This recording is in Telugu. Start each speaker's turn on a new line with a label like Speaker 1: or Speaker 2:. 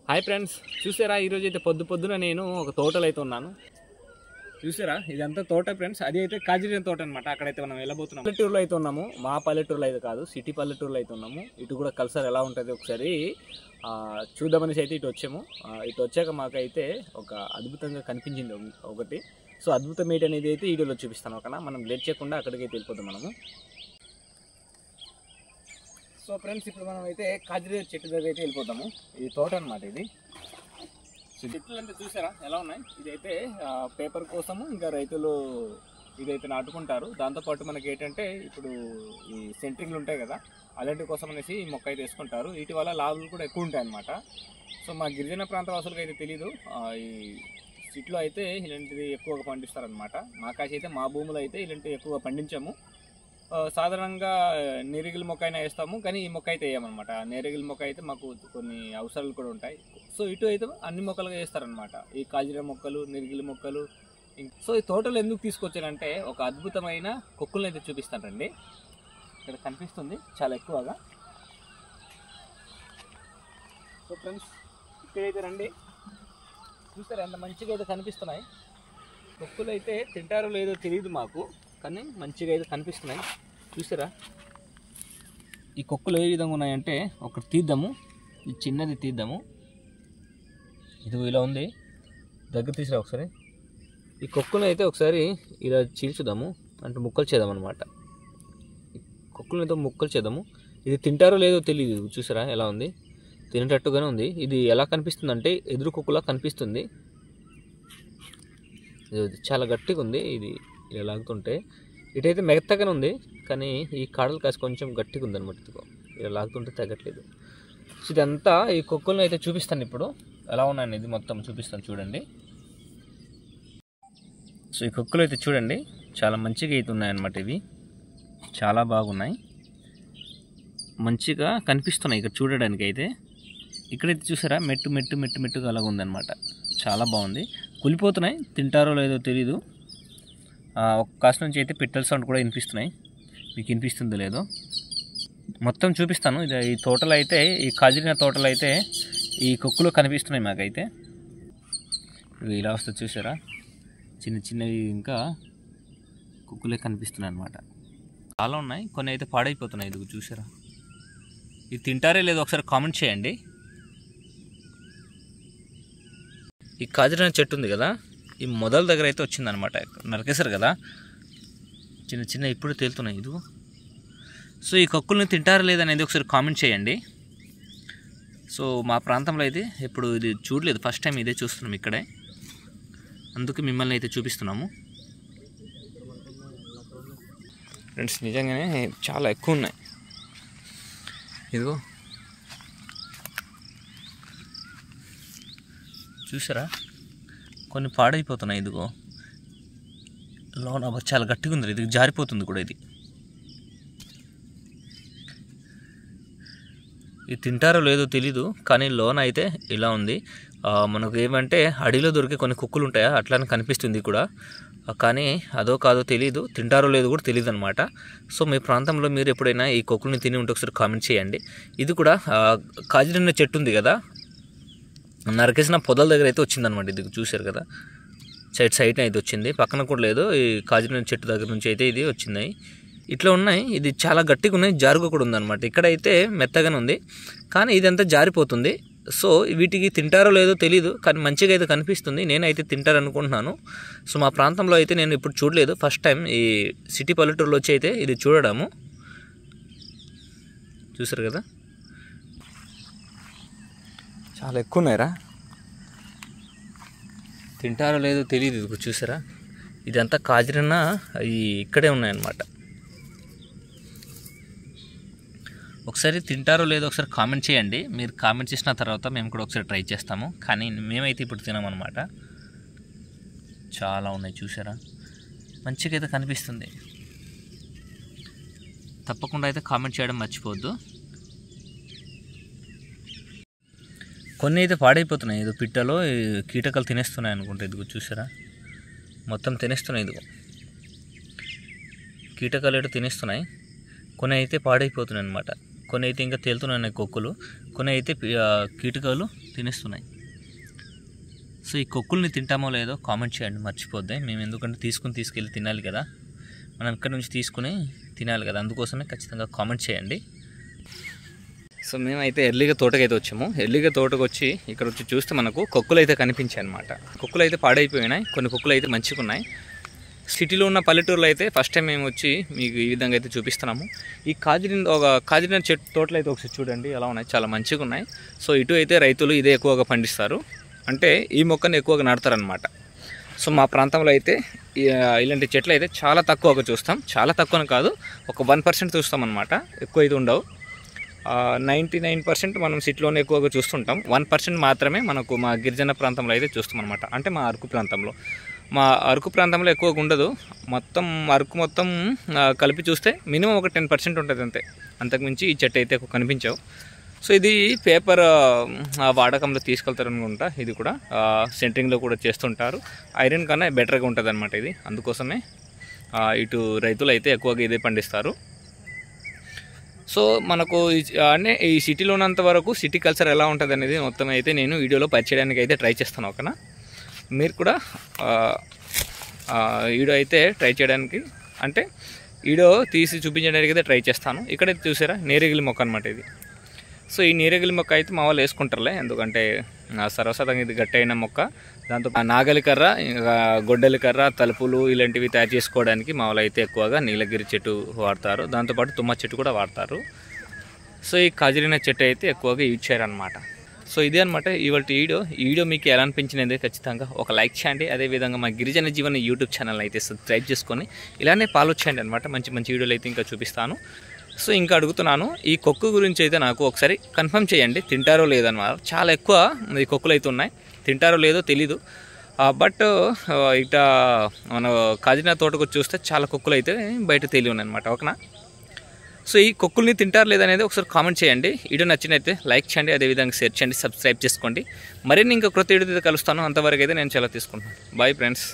Speaker 1: హాయ్ ఫ్రెండ్స్, చూసారా ఈరోజు అయితే పొద్దున నేను ఒక తోటలో అయితే ఉన్నాను. చూసారా ఇదంతా తోట ఫ్రెండ్స్. అది అయితే కాజిరేన్ తోట అనమాట. అక్కడైతే మనం వెళ్ళబోతున్నాం. పల్లెటూరులో అయితే ఉన్నాము. మా పల్లెటూరులో అయితే కాదు, సిటీ పల్లెటూరులో అయితే ఉన్నాము. ఇటు కూడా కల్చర్ ఎలా ఉంటుంది ఒకసారి చూద్దామనేసి అయితే ఇటు వచ్చాము. ఇటు వచ్చాక మాకైతే ఒక అద్భుతంగా కనిపించింది ఒకటి. సో అద్భుతం ఏంటి అనేది అయితే వీడియోలో చూపిస్తాను. ఓకేనా, మనం లేట్ చేయకుండా అక్కడికి అయితే వెళ్ళిపోతాం మనము. సో ఫ్రెండ్స్, ఇప్పుడు మనం అయితే కాజిరేన్ చెట్టు దగ్గర అయితే వెళ్ళిపోతాము. ఇది తోట అనమాట. ఇది చెట్లు అంటే చూసారా ఎలా ఉన్నాయి. ఇదైతే పేపర్ కోసము ఇంకా రైతులు ఇదైతే నాటుకుంటారు. దాంతోపాటు మనకి ఏంటంటే ఇప్పుడు ఈ సెంట్రింగ్లు ఉంటాయి కదా, అలాంటి కోసం అనేసి ఈ మొక్క అయితే వేసుకుంటారు. వీటి వల్ల లాభాలు కూడా ఎక్కువ ఉంటాయి అన్నమాట. సో మా గిరిజన ప్రాంత వాసులకు అయితే తెలీదు, ఈ సిటీలో అయితే ఇలాంటిది ఎక్కువగా పండిస్తారనమాట. మాకాసి అయితే మా భూములు అయితే ఇలాంటివి ఎక్కువగా పండించాము. సాధారణంగా నేరేగిల మొక్క అయినా వేస్తాము, కానీ ఈ మొక్క అయితే వేయమన్నమాట. నేరేగిల మొక్క అయితే మాకు కొన్ని అవసరాలు కూడా ఉంటాయి. సో ఇటు అయితే అన్ని మొక్కలుగా వేస్తారనమాట. ఈ కాజిరా మొక్కలు, నేరేగిల మొక్కలు. సో ఈ తోటలు ఎందుకు తీసుకొచ్చానంటే ఒక అద్భుతమైన కొక్కులను అయితే చూపిస్తానండి. ఇక్కడ కనిపిస్తుంది చాలా ఎక్కువగా. సో ఫ్రెండ్స్, ఇక్కడైతే రండి. చూస్తారా ఎంత మంచిగా అయితే కనిపిస్తున్నాయి. కొక్కులు అయితే తింటారో లేదో తెలియదు మాకు, కానీ మంచిగా అయితే కనిపిస్తున్నాయి. చూసారా ఈ కొక్కులు ఏ విధంగా ఉన్నాయంటే, ఒకటి తీద్దాము, ఈ చిన్నది తీద్దాము. ఇది ఇలా ఉంది, దగ్గర తీసిరా ఒకసారి. ఈ కొక్కులు అయితే ఒకసారి ఇలా చీల్చుదాము, అంటే ముక్కలు చేద్దాం అనమాట. ఈ కొక్కులను అయితే ముక్కలు చేద్దాము. ఇది తింటారో లేదో తెలియదు. చూసారా ఎలా ఉంది, తినేటట్టుగానే ఉంది. ఇది ఎలా కనిపిస్తుంది అంటే ఎదురు కొక్కులా కనిపిస్తుంది. ఇది చాలా గట్టిగా ఉంది. ఇది ఇలా లాగుతుంటే ఇటైతే మెత్తగానే ఉంది, కానీ ఈ కాడలు కాసి కొంచెం గట్టిగా ఉందన్నమాట. ఇదిగో ఇలా లాగుతుంటే తగ్గట్లేదు. సో ఇదంతా ఈ కొక్కులను అయితే చూపిస్తాను ఇప్పుడు ఎలా ఉన్నాయని. ఇది మొత్తం చూపిస్తాను చూడండి. సో ఈ కొక్కులు అయితే చూడండి చాలా మంచిగా అయితే ఉన్నాయన్నమాట. ఇవి చాలా బాగున్నాయి, మంచిగా కనిపిస్తున్నాయి ఇక్కడ చూడడానికి అయితే. ఇక్కడైతే చూసారా మెట్టుగా అలాగ ఉందన్నమాట. చాలా బాగుంది. కులిపోతున్నాయి, తింటారో లేదో తెలీదు. ఒక కాస్త నుంచి అయితే పిట్టల సౌండ్ కూడా వినిపిస్తున్నాయి. మీకు వినిపిస్తుందో లేదో మొత్తం చూపిస్తాను. ఇది ఈ తోటలో అయితే, ఈ కాజిరిన తోటలో అయితే ఈ కొక్కులు కనిపిస్తున్నాయి మాకైతే. ఇవి ఇలా వస్తుంది చూసారా, చిన్నవి ఇంకా కొక్కులే కనిపిస్తున్నాయి అన్నమాట. చాలా ఉన్నాయి, కొన్ని అయితే పాడైపోతున్నాయి. ఇది చూసారా, ఇది తింటారే లేదో ఒకసారి కామెంట్ చేయండి. ఈ కాజిరిన చెట్టు ఉంది కదా, ఈ మొదల దగ్గర అయితే వచ్చిందనమాట. నరికేశారు కదా, చిన్న ఇప్పుడు తేలుతున్నాయి. ఇది సో ఈ కొక్కుల్ని తింటారా లేదనేది ఒకసారి కామెంట్ చేయండి. సో మా ప్రాంతంలో అయితే ఇప్పుడు ఇది చూడలేదు, ఫస్ట్ టైం ఇదే చూస్తున్నాం ఇక్కడే, అందుకు మిమ్మల్ని అయితే చూపిస్తున్నాము. ఫ్రెండ్స్ నిజంగానే చాలా ఎక్కువ ఉన్నాయి. ఇదిగో చూసారా, కొన్ని పాడైపోతున్నాయి. ఇదిగో లోన చాలా గట్టిగా ఉంది, ఇది జారిపోతుంది కూడా. ఇది తింటారో లేదో తెలీదు, కానీ లోన అయితే ఇలా ఉంది. మనకు ఏమంటే అడవిలో దొరికే కొన్ని కుక్కులు ఉంటాయా అట్లానే కనిపిస్తుంది కూడా, కానీ అదో కాదో తెలీదు, తింటారో లేదో కూడా తెలియదు అనమాట. సో మీ ప్రాంతంలో మీరు ఎప్పుడైనా ఈ కొక్కుల్ని తిని ఉంటే ఒకసారి కామెంట్ చేయండి. ఇది కూడా కాజిరిన చెట్టు ఉంది కదా, నరికేసిన పొదల దగ్గర అయితే వచ్చిందనమాట. ఇది చూశారు కదా, సైడ్ అయితే వచ్చింది, పక్కన కూడా లేదు. ఈ కాజిరిన చెట్టు దగ్గర నుంచి అయితే ఇది వచ్చింది. ఇట్లా ఉన్నాయి, ఇది చాలా గట్టిగా ఉన్నాయి, జారుగా కూడా ఉందన్నమాట. ఇక్కడైతే మెత్తగానే ఉంది, కానీ ఇదంతా జారిపోతుంది. సో వీటికి తింటారో లేదో తెలీదు, కానీ మంచిగా అయితే కనిపిస్తుంది. నేనైతే తింటారనుకుంటున్నాను. సో మా ప్రాంతంలో అయితే నేను ఇప్పుడు చూడలేదు, ఫస్ట్ టైం ఈ సిటీ పల్లెటూరులో వచ్చి అయితే ఇది చూడడము. చూసారు కదా, చాలా ఎక్కువ ఉన్నాయిరా, తింటారో లేదో తెలియదు. ఇది చూసారా, ఇదంతా కాజిరిన ఇక్కడే ఉన్నాయన్నమాట. ఒకసారి తింటారో లేదో ఒకసారి కామెంట్ చేయండి. మీరు కామెంట్ చేసిన తర్వాత మేము కూడా ఒకసారి ట్రై చేస్తాము, కానీ మేమైతే ఇప్పుడు తినమన్నమాట. చాలా ఉన్నాయి చూసారా, మంచిగా అయితే కనిపిస్తుంది. తప్పకుండా అయితే కామెంట్ చేయడం మర్చిపోవద్దు. కొన్ని అయితే పాడైపోతున్నాయి, ఏదో పిట్టలో కీటకాలు తినేస్తున్నాయి అనుకుంటా. ఇదిగో చూసారా, మొత్తం తినేస్తున్నాయి. ఇదిగో కీటకాలు ఏటో తినేస్తున్నాయి, కొన్ని అయితే పాడైపోతున్నాయి అనమాట.
Speaker 2: కొన్ని అయితే ఇంకా తేలుతున్నాయి కొక్కులు, కొన్ని అయితే కీటకాలు తినేస్తున్నాయి. సో ఈ కొక్కుల్ని తింటామో లేదో కామెంట్ చేయండి, మర్చిపోద్ది. మేము ఎందుకంటే తీసుకెళ్ళి తినాలి కదా, మనం ఇక్కడ నుంచి తీసుకుని తినాలి కదా, అందుకోసమే ఖచ్చితంగా కామెంట్ చేయండి. సో మేమైతే ఎర్లీగా తోటకైతే వచ్చాము. ఎర్లీగా తోటకు వచ్చి ఇక్కడ వచ్చి చూస్తే మనకు కొక్కులు అయితే కనిపించాయి అనమాట. కొక్కులు అయితే పాడైపోయినాయి, కొన్ని కొక్కులు అయితే మంచిగా ఉన్నాయి. సిటీలో ఉన్న పల్లెటూరులో అయితే ఫస్ట్ టైం మేము వచ్చి మీకు ఈ విధంగా అయితే చూపిస్తున్నాము. ఈ కాజిన చెట్టు తోటలు అయితే ఒకసారి చూడండి ఎలా ఉన్నాయి, చాలా మంచిగా ఉన్నాయి. సో ఇటు అయితే రైతులు ఇదే ఎక్కువగా పండిస్తారు, అంటే ఈ మొక్కను ఎక్కువగా నాటుతారనమాట. సో మా ప్రాంతంలో అయితే ఇలాంటి చెట్లు అయితే చాలా తక్కువగా చూస్తాం, చాలా తక్కువని కాదు, ఒక 1% చూస్తాం అనమాట, ఎక్కువ అయితే ఉండవు. 99% మనం సిటీలోనే ఎక్కువగా చూస్తుంటాం, 1% మాత్రమే మనకు మా గిరిజన ప్రాంతంలో అయితే చూస్తాం అనమాట. అంటే మా అరకు ప్రాంతంలో ఎక్కువగా ఉండదు, అరకు మొత్తం కలిపి చూస్తే మినిమం ఒక 10% ఉంటుంది అంతే, అంతకుమించి ఈ చెట్టు అయితే ఎక్కువ కనిపించవు. సో ఇది పేపర్ వాడకంలో తీసుకెళ్తారు అనుకుంటా, ఇది కూడా సెంటరింగ్లో కూడా చేస్తుంటారు. ఐరన్ కన్నా బెటర్గా ఉంటుంది అనమాట ఇది, అందుకోసమే ఇటు రైతులు అయితే ఎక్కువగా ఇదే పండిస్తారు. సో మనకు అంటే ఈ సిటీలో ఉన్నంత వరకు సిటీ కల్చర్ ఎలా ఉంటుంది అనేది మొత్తం అయితే నేను వీడియోలో పరిచయడానికి అయితే ట్రై చేస్తాను. ఓకేనా, మీరు కూడా వీడియో అయితే ట్రై చేయడానికి, అంటే వీడియో తీసి చూపించడానికి అయితే ట్రై చేస్తాను. ఇక్కడైతే చూసారా నేరేగిలి మొక్క అనమాట ఇది. సో ఈ నీరేగిలి మొక్క అయితే మా వాళ్ళు వేసుకుంటారులే, ఎందుకంటే సర్వసాధారణంగా ఇది గట్టి అయిన మొక్క. దాంతో నాగలి కర్ర, ఇంకా గొడ్డలి కర్ర, తలుపులు ఇలాంటివి తయారు చేసుకోవడానికి మా వాళ్ళు అయితే ఎక్కువగా నీలగిరి చెట్టు వాడతారు, దాంతోపాటు తుమ్మ చెట్టు కూడా వాడతారు. సో ఈ కాజిరిన చెట్టు అయితే ఎక్కువగా యూజ్ చేయరనమాట. సో ఇదే అనమాట ఇవాళ ఈ వీడియో మీకు ఎలా అనిపించినది ఖచ్చితంగా ఒక లైక్ చేయండి. అదేవిధంగా మా గిరిజన జీవన యూట్యూబ్ ఛానల్ అయితే సబ్స్క్రైబ్ చేసుకొని ఇలానే ఫాలో చేయండి అనమాట. మంచి మంచి వీడియోలు అయితే ఇంకా చూపిస్తాను. సో ఇంకా అడుగుతున్నాను, ఈ కొక్కు గురించి అయితే నాకు ఒకసారి కన్ఫర్మ్ చేయండి, తింటారో లేదన్నమాట. చాలా ఎక్కువ ఈ కొక్కులు అయితే ఉన్నాయి, తింటారో లేదో తెలీదు. బట్ ఇట మన కాజినా తోటకు చూస్తే చాలా కొక్కులు అయితే బయట తేలి ఉన్నాయి అనమాట. ఓకేనా, సో ఈ కొక్కుల్ని తింటారు లేదనేది ఒకసారి కామెంట్ చేయండి. వీడియో నచ్చినైతే లైక్ చేయండి, అదేవిధంగా షేర్ చేయండి, సబ్స్క్రైబ్ చేసుకోండి. మరిన్ని ఇంకా కొత్త వీడియో అయితే కలుస్తాను. అంతవరకు అయితే నేను చాలా తీసుకుంటాను. Bye friends.